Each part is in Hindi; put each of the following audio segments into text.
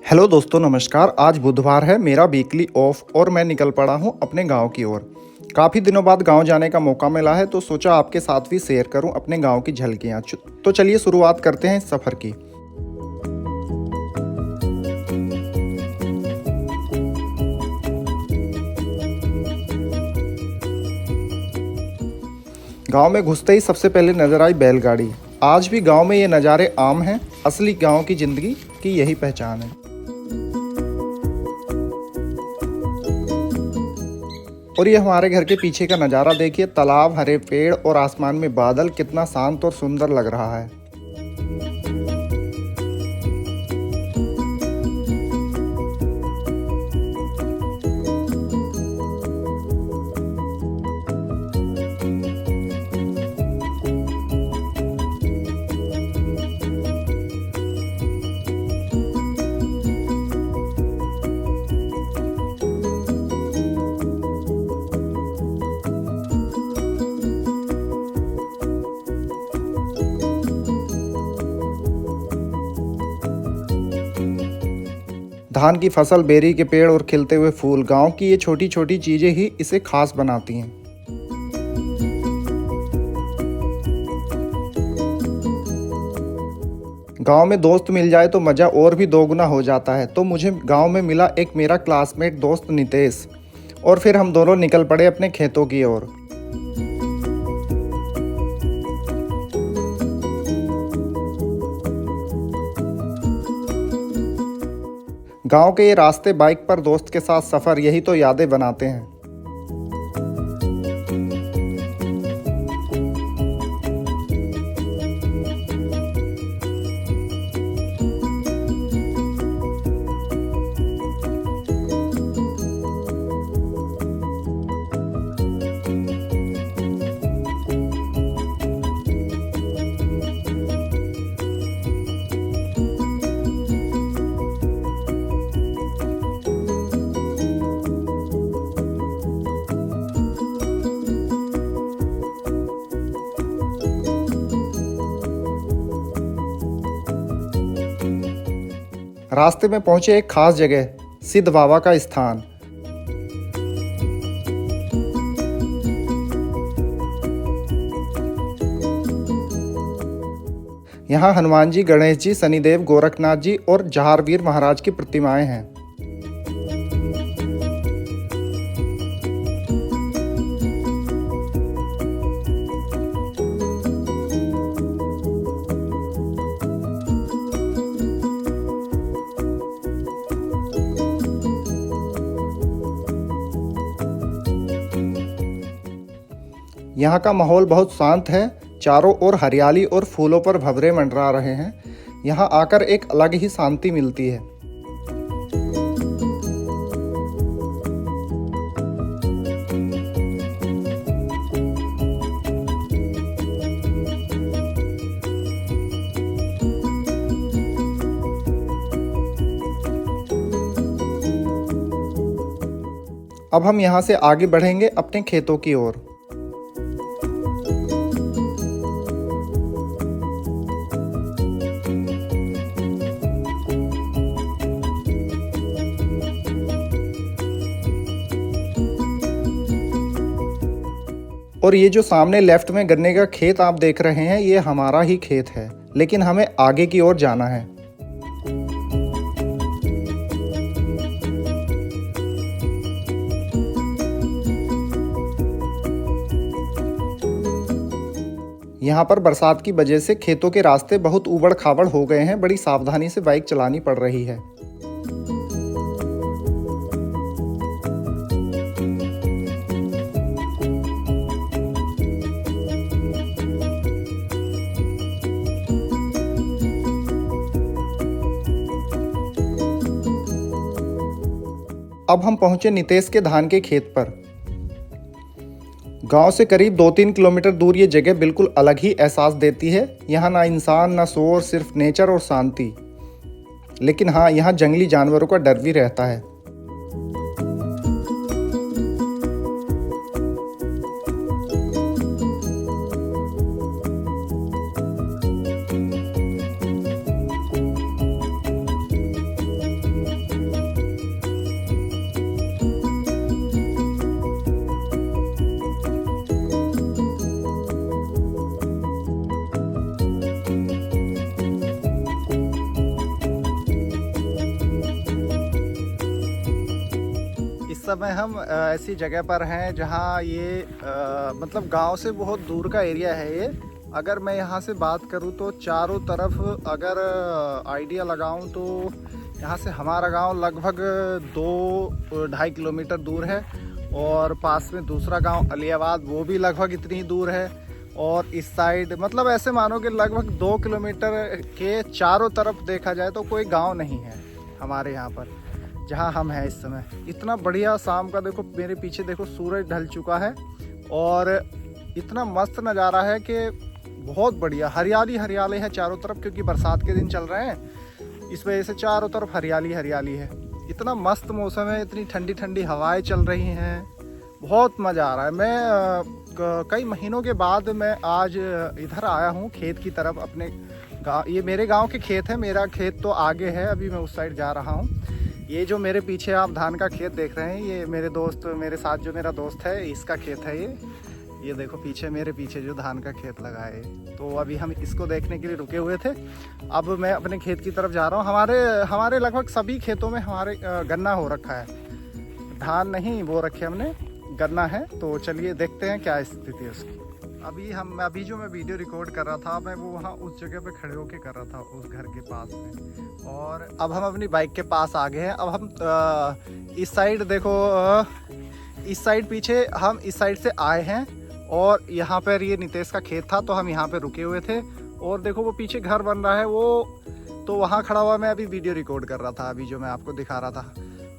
हेलो दोस्तों, नमस्कार। आज बुधवार है, मेरा वीकली ऑफ और मैं निकल पड़ा हूँ अपने गांव की ओर। काफ़ी दिनों बाद गांव जाने का मौका मिला है तो सोचा आपके साथ भी शेयर करूँ अपने गांव की झलकियाँ। तो चलिए शुरुआत करते हैं इस सफ़र की। गांव में घुसते ही सबसे पहले नजर आई बैलगाड़ी। आज भी गांव में ये नज़ारे आम हैं। असली गांव की ज़िंदगी की यही पहचान है। और ये हमारे घर के पीछे का नज़ारा देखिए, तालाब, हरे पेड़ और आसमान में बादल, कितना शांत और सुंदर लग रहा है। धान की फसल, बेरी के पेड़ और खिलते हुए फूल, गांव की ये छोटी छोटी चीजें ही इसे खास बनाती हैं। गांव में दोस्त मिल जाए तो मज़ा और भी दोगुना हो जाता है। तो मुझे गांव में मिला एक मेरा क्लासमेट दोस्त नितेश, और फिर हम दोनों निकल पड़े अपने खेतों की ओर। गांव के ये रास्ते, बाइक पर दोस्त के साथ सफ़र, यही तो यादें बनाते हैं। रास्ते में पहुंचे एक खास जगह, सिद्ध बाबा का स्थान। यहाँ हनुमान जी, गणेश जी, शनिदेव, गोरखनाथ जी और जहारवीर महाराज की प्रतिमाएं हैं। यहाँ का माहौल बहुत शांत है। चारों ओर हरियाली और फूलों पर भंवरे मंडरा रहे हैं। यहाँ आकर एक अलग ही शांति मिलती है। अब हम यहाँ से आगे बढ़ेंगे अपने खेतों की ओर। और ये जो सामने लेफ्ट में गन्ने का खेत आप देख रहे हैं, ये हमारा ही खेत है, लेकिन हमें आगे की ओर जाना है। यहाँ पर बरसात की वजह से खेतों के रास्ते बहुत ऊबड़ खाबड़ हो गए हैं। बड़ी सावधानी से बाइक चलानी पड़ रही है। अब हम पहुंचे नितेश के धान के खेत पर। गांव से करीब 2-3 किलोमीटर दूर ये जगह बिल्कुल अलग ही एहसास देती है। यहाँ ना इंसान, ना शोर, सिर्फ नेचर और शांति। लेकिन हाँ, यहाँ जंगली जानवरों का डर भी रहता है। समय हम ऐसी जगह पर हैं जहां ये मतलब गांव से बहुत दूर का एरिया है ये। अगर मैं यहां से बात करूं तो चारों तरफ अगर आइडिया लगाऊं तो यहां से हमारा गांव लगभग 2-2.5 किलोमीटर दूर है, और पास में दूसरा गांव अलियाबाद, वो भी लगभग इतनी दूर है। और इस साइड मतलब ऐसे मानो कि लगभग 2 किलोमीटर के चारों तरफ देखा जाए तो कोई गांव नहीं है हमारे यहाँ पर जहाँ हम हैं इस समय। इतना बढ़िया शाम का देखो, मेरे पीछे देखो सूरज ढल चुका है और इतना मस्त नज़ारा है कि बहुत बढ़िया। हरियाली हरियाली है चारों तरफ, क्योंकि बरसात के दिन चल रहे हैं, इस वजह से चारों तरफ हरियाली हरियाली है। इतना मस्त मौसम है, इतनी ठंडी ठंडी हवाएं चल रही हैं, बहुत मज़ा आ रहा है। मैं कई महीनों के बाद मैं आज इधर आया हूँ खेत की तरफ अपने गाँव। ये मेरे गांव के खेत है, मेरा खेत तो आगे है, अभी मैं उस साइड जा रहा हूँ। ये जो मेरे पीछे आप धान का खेत देख रहे हैं, ये मेरे साथ जो मेरा दोस्त है इसका खेत है ये देखो पीछे, मेरे पीछे जो धान का खेत लगा है। तो अभी हम इसको देखने के लिए रुके हुए थे। अब मैं अपने खेत की तरफ जा रहा हूँ। हमारे लगभग सभी खेतों में हमारे गन्ना हो रखा है, धान नहीं वो रखे हमने, गन्ना है। तो चलिए देखते हैं क्या स्थिति है उसकी। अभी जो मैं वीडियो रिकॉर्ड कर रहा था, मैं वो वहाँ उस जगह पे खड़े होके कर रहा था, उस घर के पास में। और अब हम अपनी बाइक के पास आ गए हैं। अब हम इस साइड देखो, इस साइड पीछे हम इस साइड से आए हैं, और यहाँ पर ये नितेश का खेत था तो हम यहाँ पे रुके हुए थे। और देखो वो पीछे घर बन रहा है, वो तो वहाँ खड़ा हुआ मैं अभी वीडियो रिकॉर्ड कर रहा था, अभी जो मैं आपको दिखा रहा था।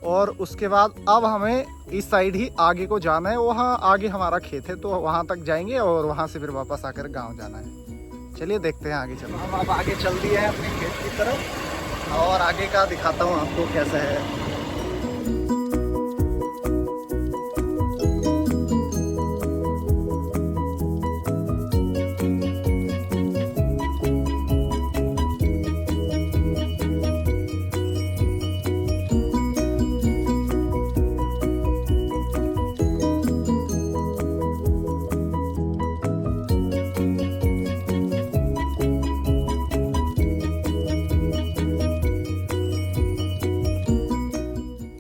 और उसके बाद अब हमें इस साइड ही आगे को जाना है, वहाँ आगे हमारा खेत है, तो वहाँ तक जाएंगे और वहाँ से फिर वापस आकर गांव जाना है। चलिए देखते हैं आगे चलो। हम अब आगे चल दिए हैं अपने खेत की तरफ, और आगे का दिखाता हूँ आपको कैसा है।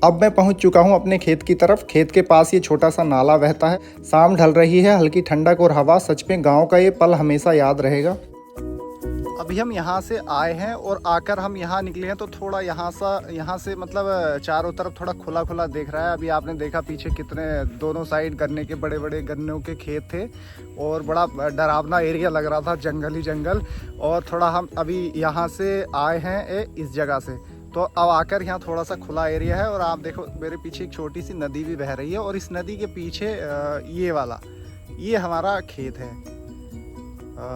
अब मैं पहुंच चुका हूं अपने खेत की तरफ। खेत के पास ये छोटा सा नाला बहता है, शाम ढल रही है, हल्की ठंडक और हवा, सच में गांव का ये पल हमेशा याद रहेगा। अभी हम यहाँ से आए हैं और आकर हम यहाँ निकले हैं तो थोड़ा यहाँ से मतलब चारों तरफ थोड़ा खुला खुला देख रहा है। अभी आपने देखा पीछे कितने दोनों साइड गन्ने के बड़े बड़े गन्नों के खेत थे, और बड़ा डरावना एरिया लग रहा था, जंगल ही जंगल। और थोड़ा हम अभी यहाँ से आए हैं इस जगह से, तो अब आकर यहाँ थोड़ा सा खुला एरिया है। और आप देखो मेरे पीछे एक छोटी सी नदी भी बह रही है, और इस नदी के पीछे ये हमारा खेत है।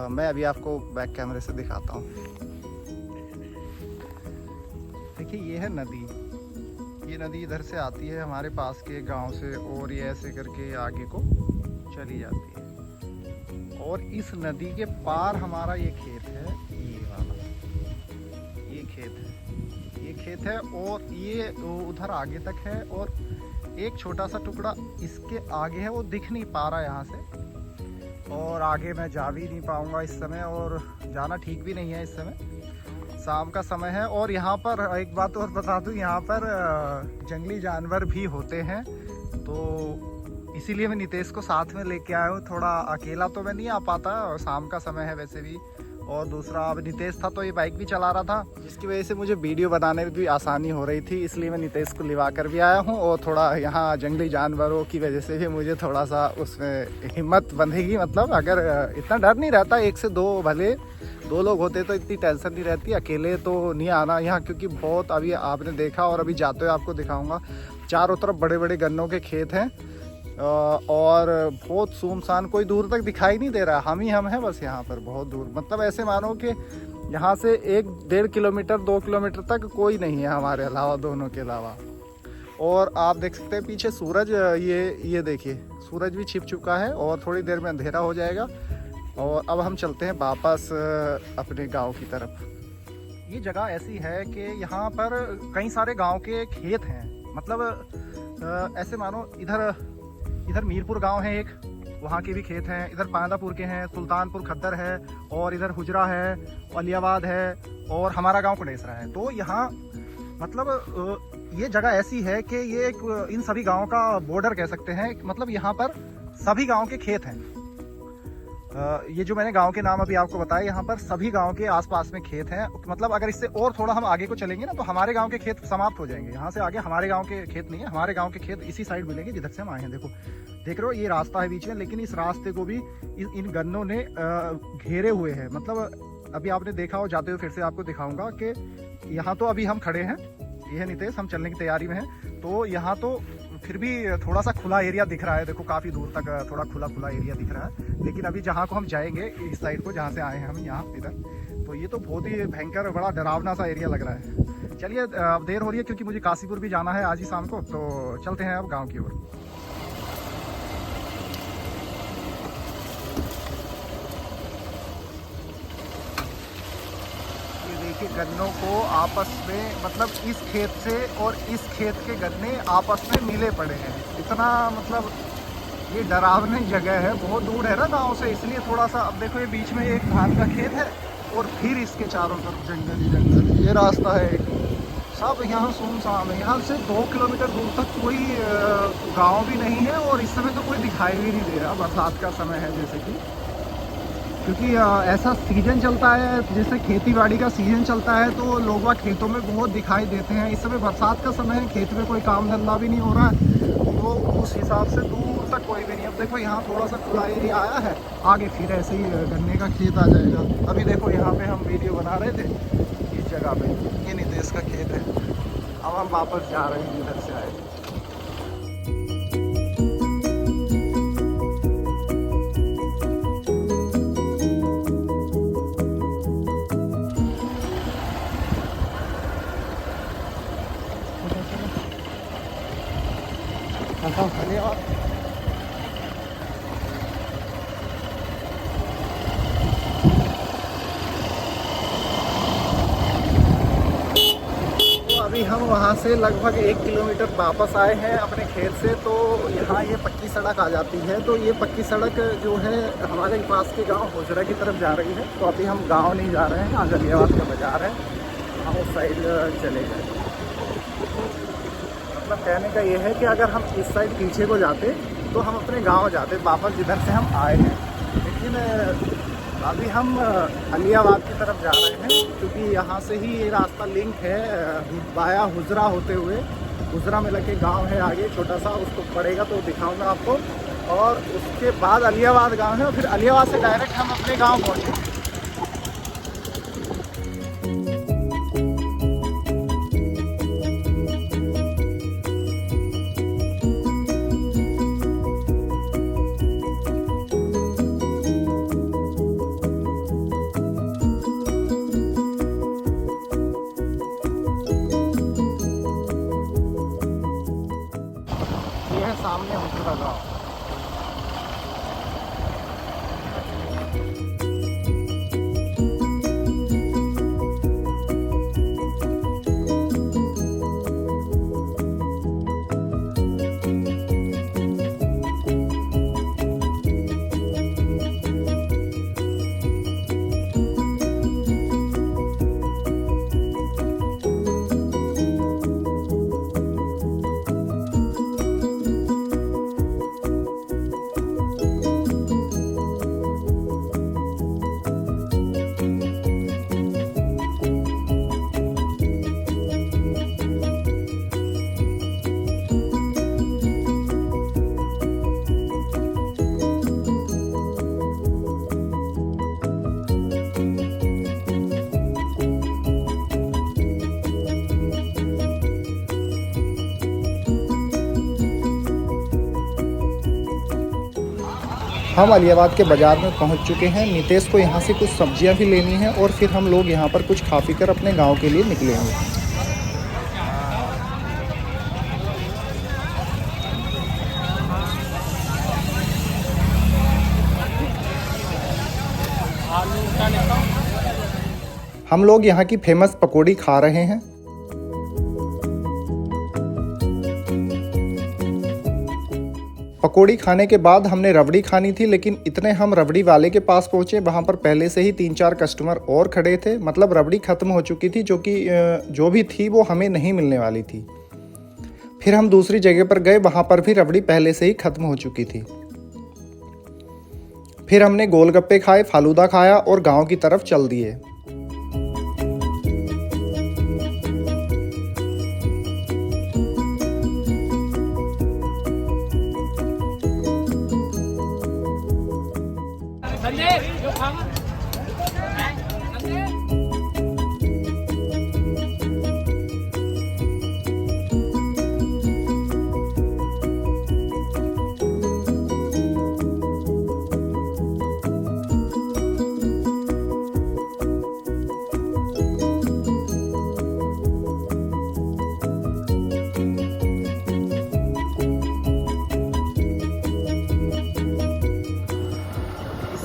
मैं अभी आपको बैक कैमरे से दिखाता हूँ। देखिए ये है नदी, ये नदी इधर से आती है हमारे पास के गांव से, और ये ऐसे करके आगे को चली जाती है। और इस नदी के पार हमारा ये खेत है, ये वाला ये खेत है, और ये उधर आगे तक है, और एक छोटा सा टुकड़ा इसके आगे है, वो दिख नहीं पा रहा यहाँ से। और आगे मैं जा भी नहीं पाऊँगा इस समय, और जाना ठीक भी नहीं है इस समय, शाम का समय है। और यहाँ पर एक बात और बता दूँ, यहाँ पर जंगली जानवर भी होते हैं, तो इसीलिए मैं नितेश को साथ में लेके आया हूँ। थोड़ा अकेला तो मैं नहीं आ पाता, और शाम का समय है वैसे भी। और दूसरा अब नितेश था तो ये बाइक भी चला रहा था, जिसकी वजह से मुझे वीडियो बनाने में भी आसानी हो रही थी, इसलिए मैं नितेश को लिवा कर भी आया हूँ। और थोड़ा यहाँ जंगली जानवरों की वजह से भी मुझे थोड़ा सा उसमें हिम्मत बंधेगी, मतलब अगर इतना डर नहीं रहता, 1 से 2 भले 2 लोग होते तो इतनी टेंशन नहीं रहती, अकेले तो नहीं आना यहाँ, क्योंकि बहुत अभी आपने देखा और अभी जाते हुए आपको दिखाऊँगा, चारों तरफ बड़े बड़े गन्नों के खेत हैं, और बहुत सुनसान, कोई दूर तक दिखाई नहीं दे रहा, हम हैं बस यहाँ पर बहुत दूर। मतलब ऐसे मानो कि यहाँ से 1-1.5 किलोमीटर 2 किलोमीटर तक कोई नहीं है हमारे अलावा, दोनों के अलावा। और आप देख सकते हैं पीछे सूरज, ये देखिए सूरज भी छिप चुका है, और थोड़ी देर में अंधेरा हो जाएगा। और अब हम चलते हैं वापस अपने गाँव की तरफ। ये जगह ऐसी है कि यहाँ पर कई सारे गाँव के खेत हैं, मतलब ऐसे मानो इधर मीरपुर गांव है एक, वहाँ के भी खेत हैं, इधर पांदापुर के हैं, सुल्तानपुर खद्दर है, और इधर हुजरा है, अलियाबाद है, और हमारा गांव कुडेसरा है। तो यहाँ मतलब ये जगह ऐसी है कि ये एक इन सभी गाँव का बॉर्डर कह सकते हैं। मतलब यहाँ पर सभी गाँव के खेत हैं। ये जो मैंने गांव के नाम अभी आपको बताया, यहाँ पर सभी गांव के आसपास में खेत हैं। मतलब अगर इससे और थोड़ा हम आगे को चलेंगे ना तो हमारे गांव के खेत समाप्त हो जाएंगे। यहाँ से आगे हमारे गांव के खेत नहीं है, हमारे गांव के खेत इसी साइड मिलेंगे जिधर से हम आए हैं। देखो देख रहे हो ये रास्ता है बीच में, लेकिन इस रास्ते को भी इन गन्नों ने घेरे हुए हैं। मतलब अभी आपने देखा हो, जाते हुए फिर से आपको दिखाऊंगा कि यहाँ तो अभी हम खड़े हैं, ये है नितेश, हम चलने की तैयारी में हैं। तो यहाँ तो फिर भी थोड़ा सा खुला एरिया दिख रहा है। देखो काफ़ी दूर तक थोड़ा खुला एरिया दिख रहा है। लेकिन अभी जहाँ को हम जाएंगे इस साइड को, जहाँ से आए हैं हम यहाँ इधर, तो ये तो बहुत ही भयंकर बड़ा डरावना सा एरिया लग रहा है। चलिए अब देर हो रही है क्योंकि मुझे काशीपुर भी जाना है आज ही शाम को, तो चलते हैं अब गाँव की ओर। के गन्नों को आपस में, मतलब इस खेत से और इस खेत के गन्ने आपस में मिले पड़े हैं। इतना मतलब ये डरावनी जगह है, बहुत दूर है ना गांव से, इसलिए थोड़ा सा। अब देखो ये बीच में एक धान का खेत है और फिर इसके चारों तरफ जंगल ही जंगल। ये रास्ता है सब यहाँ सुनसान है। यहाँ से 2 किलोमीटर दूर तक कोई गाँव भी नहीं है और इस समय तो कोई दिखाई भी नहीं दे रहा। बरसात का समय है जैसे कि, क्योंकि ऐसा सीज़न चलता है, जैसे खेती बाड़ी का सीज़न चलता है तो लोग वहाँ खेतों में बहुत दिखाई देते हैं। इस समय बरसात का समय है, खेत में कोई काम धंधा भी नहीं हो रहा है, तो उस हिसाब से दूर तक कोई भी नहीं। अब देखो यहाँ थोड़ा सा खुला एरिया आया है, आगे फिर ऐसे ही गन्ने का खेत आ जाएगा। अभी देखो यहाँ पे हम वीडियो बना रहे थे इस जगह पे, ये नितेश का खेत है। अब हम वापस जा रहे हैं जिधर से आए। धन्यवाद। तो अभी हम वहाँ से लगभग 1 किलोमीटर वापस आए हैं अपने खेत से। तो यहाँ ये पक्की सड़क आ जाती है। तो ये पक्की सड़क जो है हमारे पास के गांव हुजरा की तरफ जा रही है। तो अभी हम गांव नहीं जा रहे हैं, यहाँ गलियाबाद का बाज़ार है, हम उस साइड चले गए। मतलब कहने का ये है कि अगर हम इस साइड पीछे को जाते तो हम अपने गांव जाते वापस जिधर से हम आए हैं। लेकिन अभी हम अलियाबाद की तरफ जा रहे हैं क्योंकि यहाँ से ही ये रास्ता लिंक है बाया हुजरा होते हुए। हुजरा में लगे गांव है आगे छोटा सा, उसको पड़ेगा तो दिखाऊंगा आपको। और उसके बाद अलियाबाद गांव है और फिर अलियाबाद से डायरेक्ट हम अपने गाँव पहुँचेंगे। सामने हुजरा गाँव। हम अलियाबाद के बाज़ार में पहुंच चुके हैं। नितेश को यहां से कुछ सब्जियां भी लेनी है और फिर हम लोग यहां पर कुछ खा पी कर अपने गांव के लिए निकलेंगे। हम लोग यहाँ की फेमस पकौड़ी खा रहे हैं। पकौड़ी खाने के बाद हमने रबड़ी खानी थी, लेकिन इतने हम रबड़ी वाले के पास पहुंचे, वहां पर पहले से ही 3-4 कस्टमर और खड़े थे। मतलब रबड़ी ख़त्म हो चुकी थी, जो कि जो भी थी वो हमें नहीं मिलने वाली थी। फिर हम दूसरी जगह पर गए, वहाँ पर भी रबड़ी पहले से ही ख़त्म हो चुकी थी। फिर हमने गोलगप्पे खाए, फालूदा खाया और गांव की तरफ चल दिए।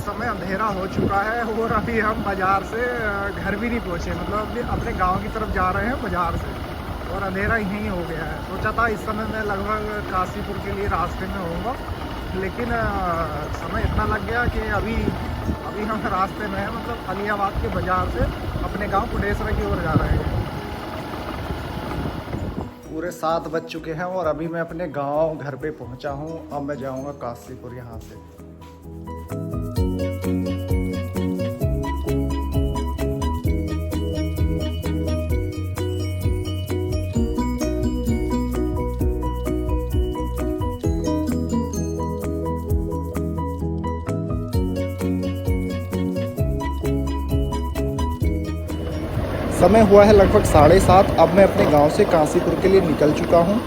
समय अंधेरा हो चुका है और अभी हम बाज़ार से घर भी नहीं पहुँचे, मतलब अभी अपने गांव की तरफ जा रहे हैं बाज़ार से, और अंधेरा यहीं हो गया है। सोचा था इस समय मैं लगभग काशीपुर के लिए रास्ते में होऊंगा, लेकिन समय इतना लग गया कि अभी हम रास्ते में हैं, मतलब अलियाबाद के बाज़ार से अपने गाँव कुडेसरा की ओर जा रहे हैं। पूरे 7 बज चुके हैं और अभी मैं अपने गाँव घर पे पहुँचा हूँ। अब मैं जाऊँगा काशीपुर यहाँ से। समय हुआ है लगभग 7:30। अब मैं अपने गांव से काशीपुर के लिए निकल चुका हूं।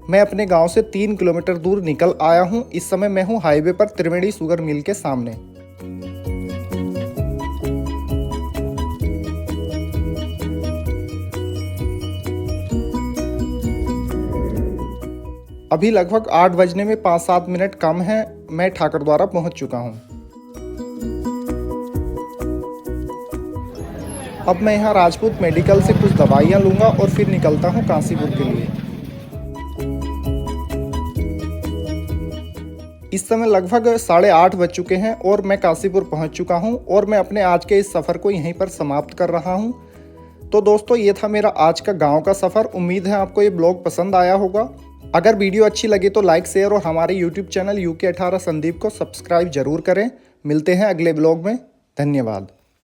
मैं अपने गांव से 3 किलोमीटर दूर निकल आया हूं। इस समय मैं हूं हाईवे पर त्रिवेणी शुगर मिल के सामने। अभी लगभग 8 बजने में 5-7 मिनट कम है। मैं ठाकर द्वारा पहुंच चुका हूं। अब मैं यहां राजपूत मेडिकल से कुछ दवाइयां लूंगा और फिर निकलता हूं काशीपुर के लिए। इस समय लगभग 8:30 बज चुके हैं और मैं काशीपुर पहुंच चुका हूं और मैं अपने आज के इस सफ़र को यहीं पर समाप्त कर रहा हूं। तो दोस्तों, ये था मेरा आज का गांव का सफ़र। उम्मीद है आपको ये ब्लॉग पसंद आया होगा। अगर वीडियो अच्छी लगी तो लाइक, शेयर और हमारे यूट्यूब चैनल UK18 संदीप को सब्सक्राइब जरूर करें। मिलते हैं अगले ब्लॉग में। धन्यवाद।